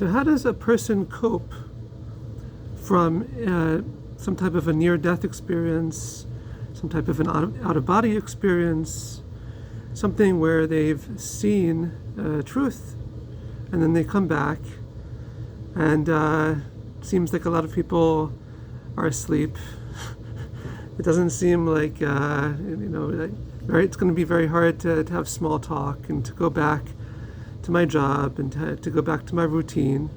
So how does a person cope from some type of a near-death experience, some type of an out-of-body experience, something where they've seen truth, and then they come back, and seems like a lot of people are asleep. It doesn't seem like, it's going to be very hard to have small talk and to go back to my job and to go back to my routine.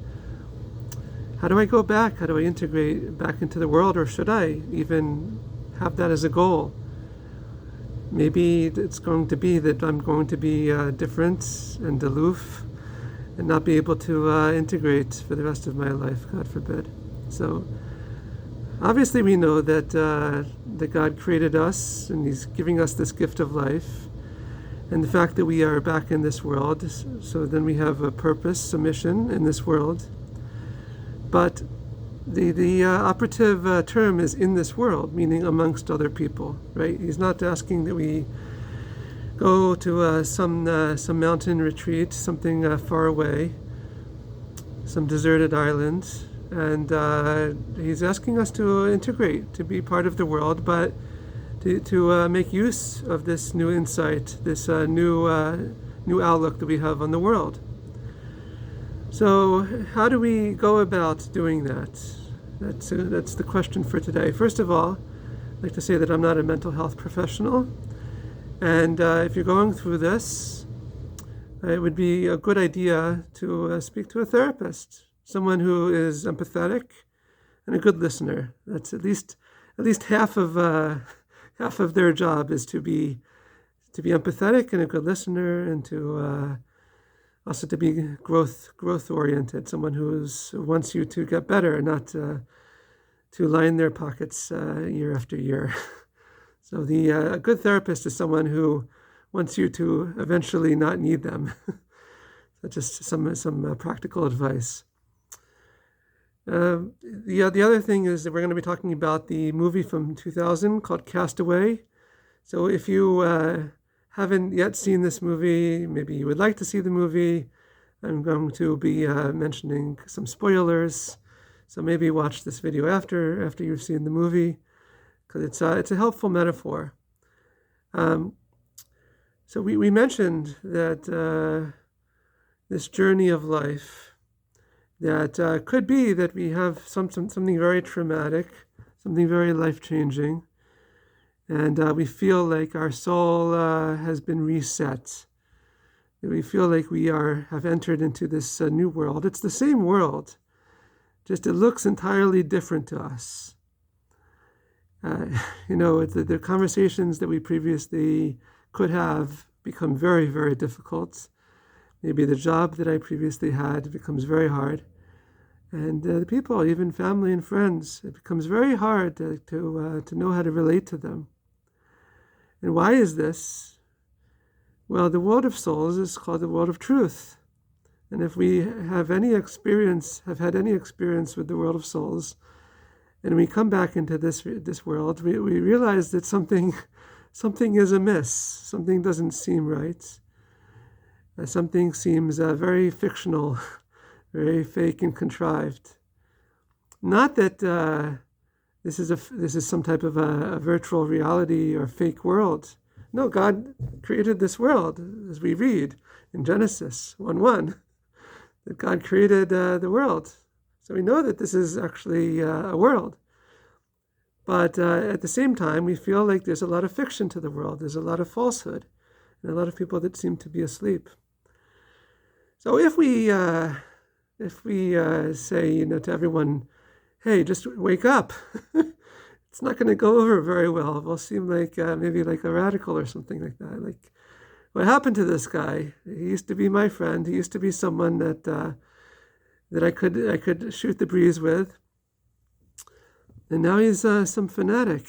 How do I go back? How do I integrate back into the world? Or should I even have that as a goal? Maybe it's going to be that I'm going to be different and aloof and not be able to integrate for the rest of my life, God forbid. So obviously we know that God created us and He's giving us this gift of life, and the fact that we are back in this world, so then we have a purpose, a mission in this world. But the operative term is in this world, meaning amongst other people, right? He's not asking that we go to some mountain retreat, something far away, some deserted island, and He's asking us to integrate, to be part of the world, but to make use of this new insight, this new outlook that we have on the world. So how do we go about doing that? That's the question for today. First of all, I'd like to say that I'm not a mental health professional, and if you're going through this, it would be a good idea to speak to a therapist, someone who is empathetic and a good listener. That's at least half of their job is to be empathetic and a good listener, and to also to be growth oriented, someone who wants you to get better, not to line their pockets year after year. So a good therapist is someone who wants you to eventually not need them. So just some practical advice. The other thing is that we're going to be talking about the movie from 2000 called Castaway. So if you haven't yet seen this movie, maybe you would like to see the movie, I'm going to be mentioning some spoilers. So maybe watch this video after you've seen the movie, because it's a helpful metaphor. So we mentioned that this journey of life, that could be that we have something very traumatic, something very life-changing, and we feel like our soul has been reset. We feel like we have entered into this new world. It's the same world, just it looks entirely different to us. The conversations that we previously could have become very, very difficult. Maybe the job that I previously had becomes very hard. And the people, even family and friends, it becomes very hard to know how to relate to them. And why is this? Well, the world of souls is called the world of truth. And if we have had any experience with the world of souls, and we come back into this world, we realize that something is amiss. Something doesn't seem right. Something seems very fictional, very fake and contrived. Not that this is some type of a virtual reality or fake world. No, God created this world, as we read in Genesis 1:1, that God created the world. So we know that this is actually a world. But at the same time, we feel like there's a lot of fiction to the world. There's a lot of falsehood, and a lot of people that seem to be asleep. So if we say, to everyone, hey, just wake up, it's not going to go over very well. We'll seem like maybe like a radical or something like that. Like, what happened to this guy? He used to be my friend. He used to be someone that I could shoot the breeze with, and now he's some fanatic.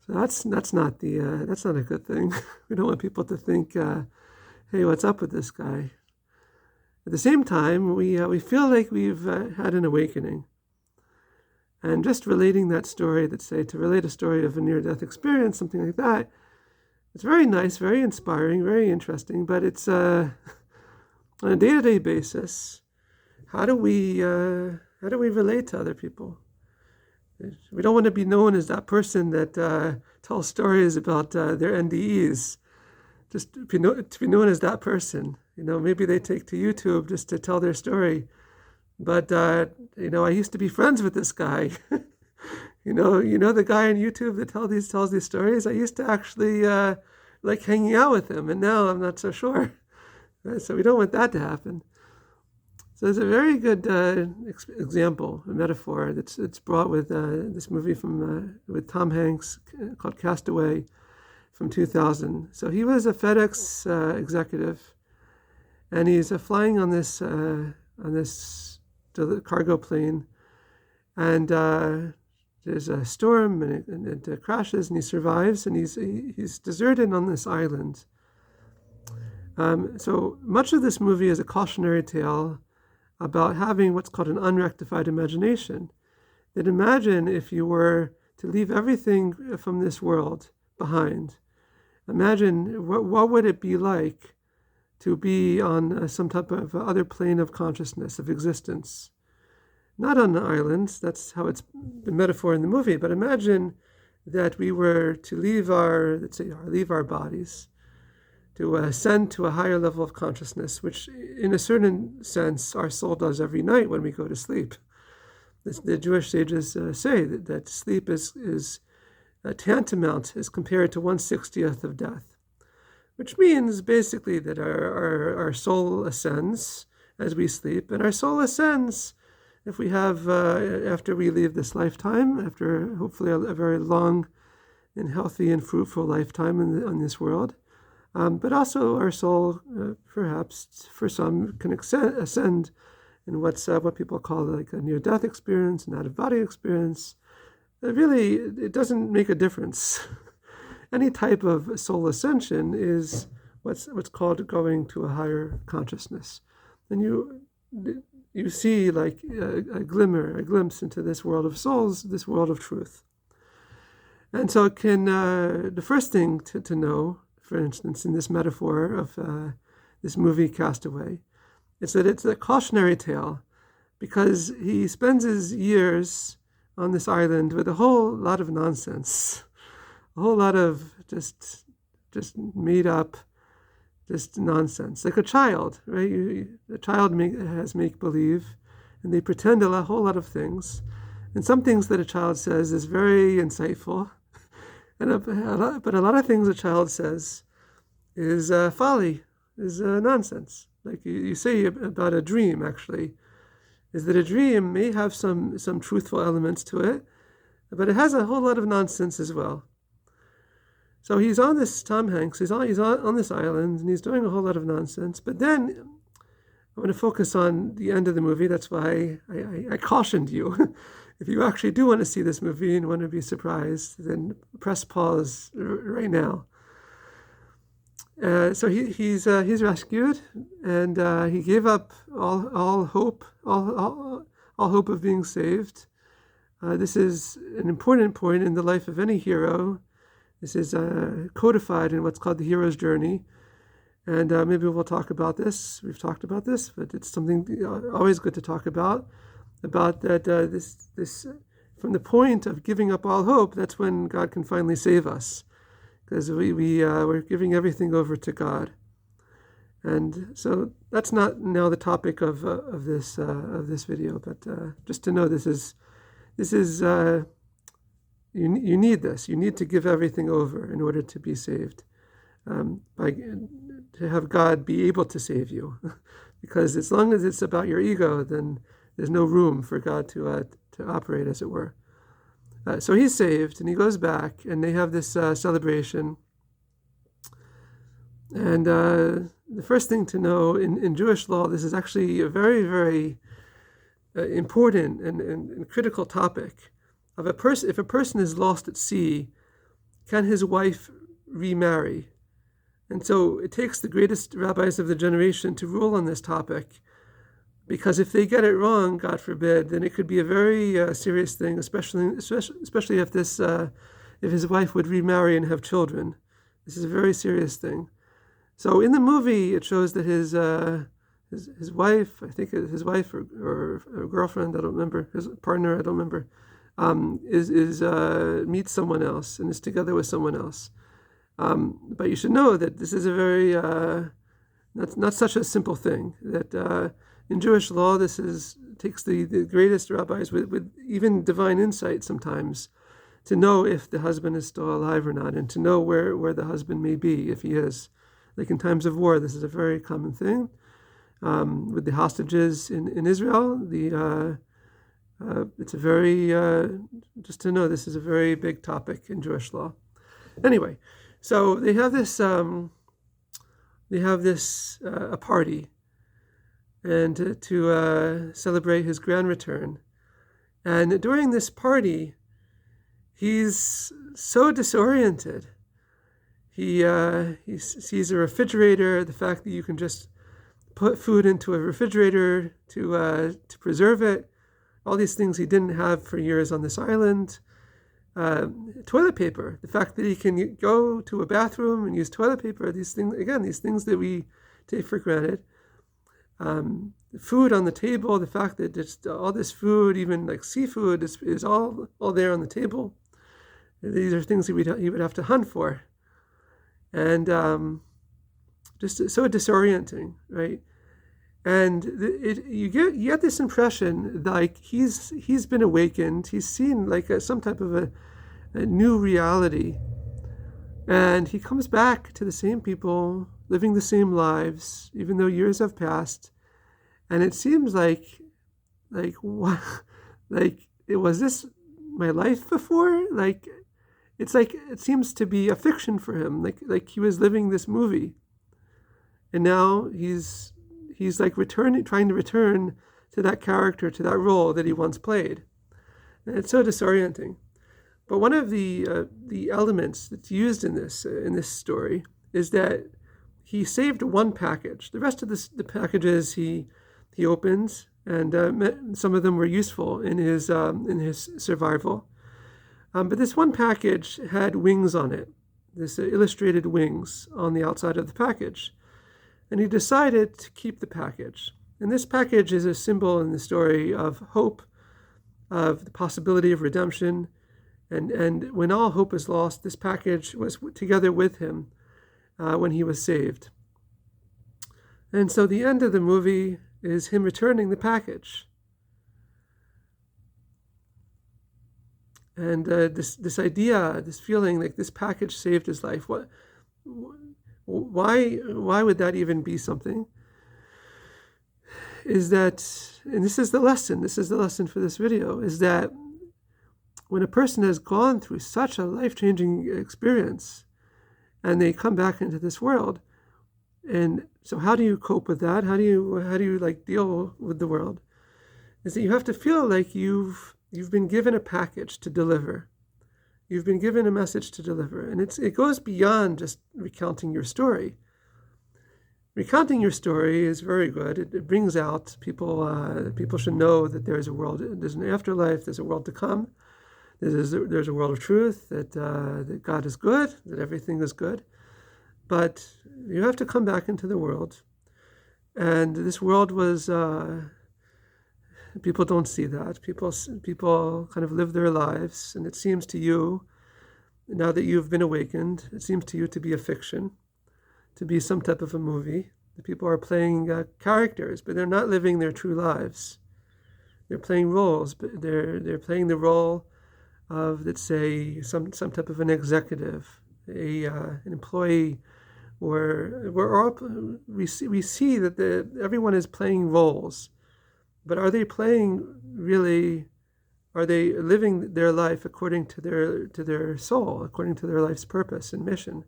So that's not a good thing. We don't want people to think, hey, what's up with this guy? At the same time, we feel like we've had an awakening. And just relating that story, to relate a story of a near-death experience, something like that, it's very nice, very inspiring, very interesting, but it's on a day-to-day basis, how do we relate to other people? We don't want to be known as that person that tells stories about their NDEs. Just to be known as that person. Maybe they take to YouTube just to tell their story. But I used to be friends with this guy. The guy on YouTube that tells these stories. I used to actually like hanging out with him, and now I'm not so sure. Right? So we don't want that to happen. So there's a very good example, a metaphor that's brought with this movie with Tom Hanks called Castaway from 2000. So he was a FedEx executive, and he's flying on this cargo plane, and there's a storm, and it crashes, and he survives, and he's deserted on this island. So much of this movie is a cautionary tale about having what's called an unrectified imagination. That imagine if you were to leave everything from this world behind. Imagine what would it be like to be on some type of other plane of consciousness, of existence. Not on the islands, that's how it's the metaphor in the movie, but imagine that we were to leave our bodies, to ascend to a higher level of consciousness, which in a certain sense our soul does every night when we go to sleep. The Jewish sages say that sleep is tantamount as compared to 1/60th of death, which means basically that our soul ascends as we sleep, and our soul ascends if we have, after we leave this lifetime, after hopefully a very long and healthy and fruitful lifetime on this world. But also our soul, perhaps for some, can ascend in what people call like a near-death experience, an out-of-body experience. It doesn't make a difference. Any type of soul ascension is what's called going to a higher consciousness. And you see like a glimpse into this world of souls, this world of truth. And so it can, the first thing to know, for instance, in this metaphor of this movie Castaway, is that it's a cautionary tale, because he spends his years on this island with a whole lot of nonsense, a whole lot of just made up, just nonsense, like a child, right? A child has make-believe, and they pretend a whole lot of things, and some things that a child says is very insightful, but a lot of things a child says is folly, is nonsense. Like you say about a dream, actually, is that a dream may have some truthful elements to it, but it has a whole lot of nonsense as well. So he's on this, Tom Hanks, he's on this island, and he's doing a whole lot of nonsense. But then I want to focus on the end of the movie. That's why I cautioned you. If you actually do want to see this movie and want to be surprised, then press pause right now. So he's rescued, and he gave up all hope, all hope of being saved. This is an important point in the life of any hero. This is codified in what's called the hero's journey, and maybe we'll talk about this. We've talked about this, but it's something always good to talk about that. This from the point of giving up all hope, that's when God can finally save us, because we're giving everything over to God. And so that's not now the topic of this video, but just to know this is you need this. You need to give everything over in order to be saved, to have God be able to save you, because as long as it's about your ego, then there's no room for God to operate, as it were. So he's saved, and he goes back, and they have this celebration. And the first thing to know in Jewish law, this is actually a very, very important and critical topic. If a person is lost at sea, can his wife remarry? And so it takes the greatest rabbis of the generation to rule on this topic, because if they get it wrong, God forbid, then it could be a very serious thing, especially if his wife would remarry and have children. This is a very serious thing. So in the movie, it shows that his his wife, I think his wife or girlfriend, I don't remember, his partner, I don't remember, meets someone else and is together with someone else. But you should know that this is a very not such a simple thing. That in Jewish law, takes the greatest rabbis with even divine insight sometimes to know if the husband is still alive or not, and to know where the husband may be if he is. Like in times of war, this is a very common thing. With the hostages in Israel, it's a very just to know this is a very big topic in Jewish law. Anyway, so they have this a party, and to celebrate his grand return. And during this party, he's so disoriented. He sees a refrigerator, the fact that you can just put food into a refrigerator to preserve it, all these things he didn't have for years on this island. Toilet paper, the fact that he can go to a bathroom and use toilet paper, these things that we take for granted. Food on the table, the fact that just all this food, even like seafood, is all there on the table. These are things that he would have to hunt for. And just so disorienting, right? And you get this impression like he's been awakened. He's seen like some type of a new reality, and he comes back to the same people, living the same lives, even though years have passed. And it seems like what, like it was this my life before? Like it's like it seems to be a fiction for him. Like he was living this movie, and now he's like trying to return to that character, to that role that he once played. And it's so disorienting. But one of the elements that's used in this story is that he saved one package. The rest of the packages he opens, and some of them were useful in his survival. But this one package had wings on it, this illustrated wings on the outside of the package. And he decided to keep the package. And this package is a symbol in the story of hope, of the possibility of redemption. And when all hope is lost, this package was together with him when he was saved. And so the end of the movie is him returning the package. And this idea, this feeling like this package saved his life. Why would that even be something? Is that, and this is the lesson for this video, is that when a person has gone through such a life-changing experience and they come back into this world, and so how do you cope with that? How do you like deal with the world? Is that you have to feel like you've been given a package to deliver. You've been given a message to deliver, and it goes beyond just recounting your story. Recounting your story is very good. It brings out people. People should know that there's a world, there's an afterlife, there's a world to come. There's a world of truth, that God is good, that everything is good. But you have to come back into the world, and this world was. People don't see that. People kind of live their lives, and it seems to you, now that you've been awakened, it seems to you to be a fiction, to be some type of a movie. The people are playing characters, but they're not living their true lives. They're playing roles, but they're playing the role of, let's say, some type of an executive, an employee, or we see that everyone is playing roles. But are they playing really? Are they living their life according to their soul, according to their life's purpose and mission?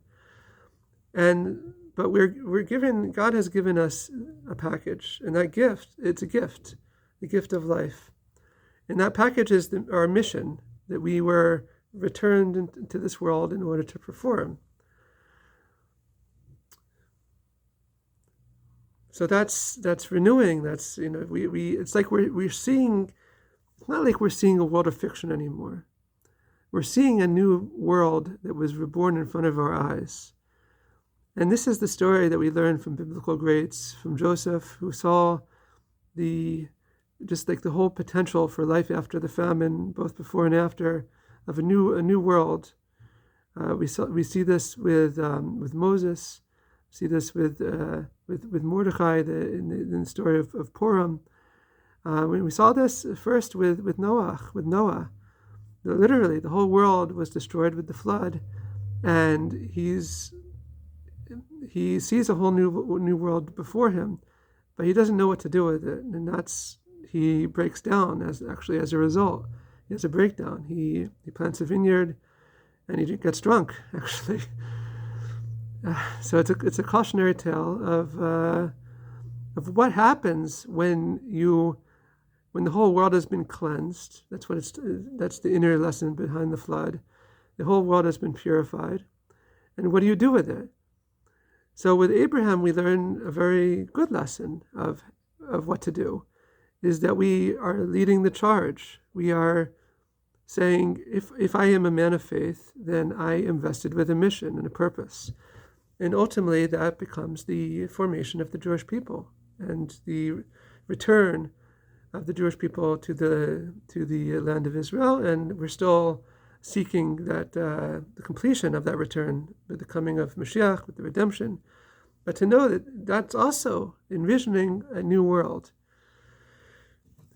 But we're given. God has given us a package, and that gift, it's a gift, the gift of life, and that package is our mission that we were returned into this world in order to perform. So that's renewing. That's we it's like we're seeing. It's not like we're seeing a world of fiction anymore. We're seeing a new world that was reborn in front of our eyes, And this is the story that we learn from biblical greats, from Joseph, who saw just like the whole potential for life after the famine, both before and after, of a new world. We see this with Moses, see this with Mordechai in the story of Purim. We saw this first with Noah. Literally, the whole world was destroyed with the flood, and he sees a whole new world before him, but he doesn't know what to do with it, and he breaks down as a result. He has a breakdown. He plants a vineyard, and he gets drunk. Actually, so it's a cautionary tale of what happens when the whole world has been cleansed. That's the inner lesson behind the flood. The whole world has been purified, and what do you do with it? So with Abraham, we learn a very good lesson of what to do, is that we are leading the charge. We are saying, if I am a man of faith, then I am vested with a mission and a purpose. And ultimately, that becomes the formation of the Jewish people and the return of the Jewish people to the land of Israel. And we're still seeking that the completion of that return with the coming of Mashiach, with the redemption. But to know that that's also envisioning a new world.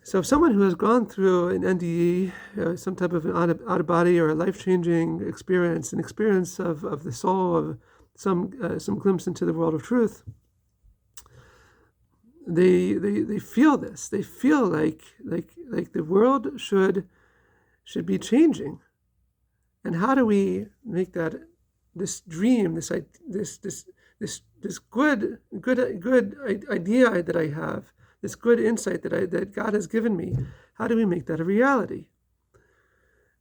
So if someone who has gone through an NDE, some type of an out-of-body or a life-changing experience, an experience of the soul, of some glimpse into the world of truth, they feel this. They feel like the world should be changing. And how do we make this dream, this good idea that I have, this good insight that God has given me, how do we make that a reality?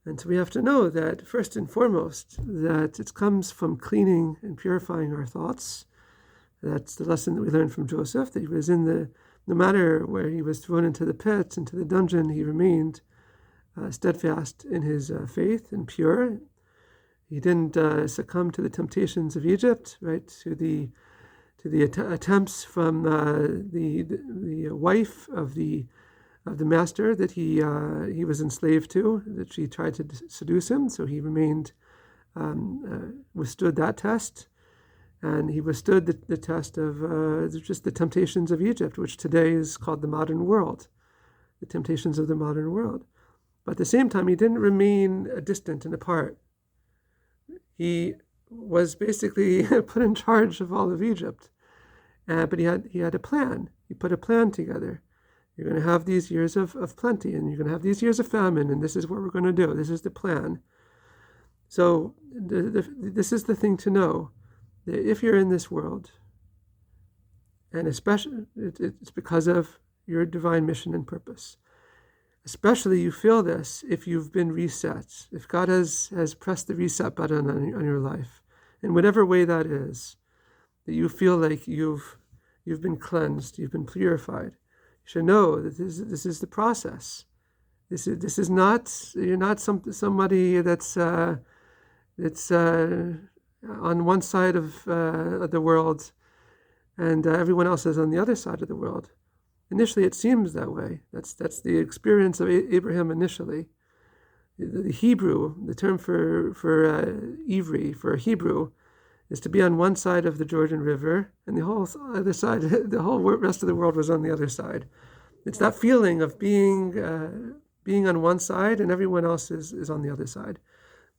And so we have to know that first and foremost, that it comes from cleaning and purifying our thoughts. That's the lesson that we learned from Joseph, that he was no matter where he was thrown into the pit, into the dungeon, he remained steadfast in his faith and pure. He didn't succumb to the temptations of Egypt, right? To the attempts from the wife of the master that he was enslaved to, that she tried to seduce him. So he remained, withstood that test, and he withstood the test of just the temptations of Egypt, which today is called the modern world, the temptations of the modern world. But at the same time, he didn't remain distant and apart. He was basically put in charge of all of Egypt, but he had a plan. He put a plan together. You're going to have these years of plenty, and you're going to have these years of famine, and this is what we're going to do. This is the plan. So this is the thing to know, that if you're in this world, and especially it's because of your divine mission and purpose. Especially you feel this if you've been reset, if God has pressed the reset button on your life, in whatever way that is, that you feel like you've been cleansed, you've been purified. You should know that this is the process. This is not, you're not somebody that's on one side of the world, and everyone else is on the other side of the world. Initially, it seems that way. That's the experience of Abraham initially. The Hebrew, the term for Ivri, for Hebrew, is to be on one side of the Jordan River, and the whole other side, the whole rest of the world was on the other side. It's that feeling of being on one side and everyone else is on the other side.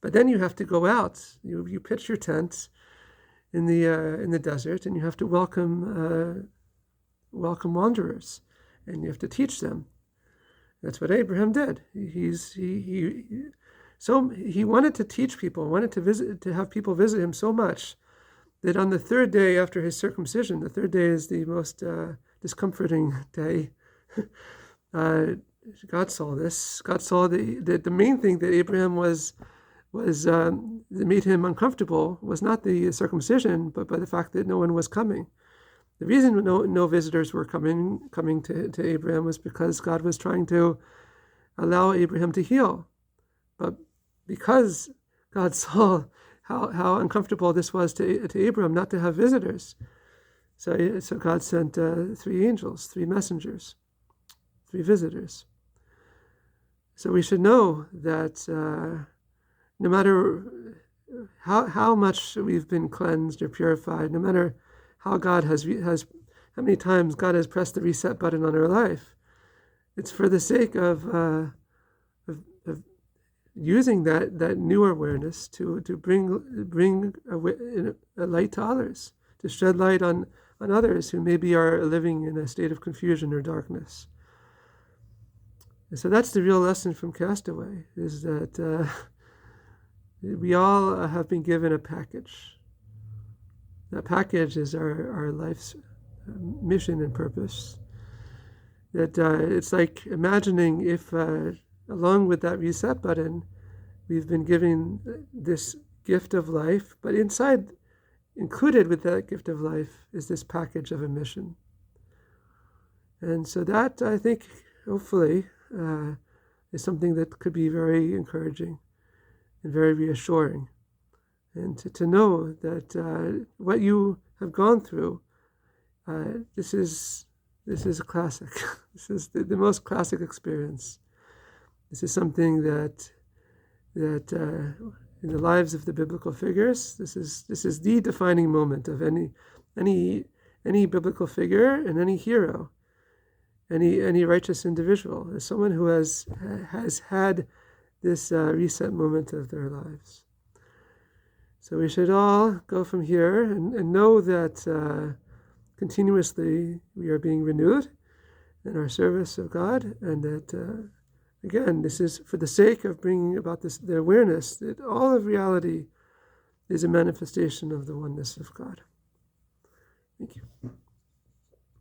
But then you have to go out. You pitch your tent in the desert, and you have to welcome wanderers, and you have to teach them. That's what Abraham did. He wanted to teach people, wanted to have people visit him so much that on the third day after his circumcision, the third day is the most discomforting day. God saw this. God saw the main thing that Abraham that made him uncomfortable was not the circumcision, but by the fact that no one was coming. The reason no visitors were coming to Abraham was because God was trying to allow Abraham to heal. But because God saw how uncomfortable this was to Abram not to have visitors. So God sent 3 angels, 3 messengers, 3 visitors. So we should know that no matter how much we've been cleansed or purified, no matter how God has how many times God has pressed the reset button on our life, it's for the sake of using that new awareness to bring a light to others, to shed light on others who maybe are living in a state of confusion or darkness. And so that's the real lesson from Castaway, is that we all have been given a package. That package is our life's mission and purpose. That it's like imagining if, along with that reset button, we've been given this gift of life, but included with that gift of life is this package of a mission. And so that, I think, hopefully, is something that could be very encouraging and very reassuring. And to know that what you have gone through, this is a classic. This is the most classic experience. This is something that in the lives of the biblical figures, this is the defining moment of any biblical figure and any hero, any righteous individual, as someone who has had this reset moment of their lives. So we should all go from here and know that continuously we are being renewed in our service of God, and that again, this is for the sake of bringing about the awareness that all of reality is a manifestation of the oneness of God. Thank you.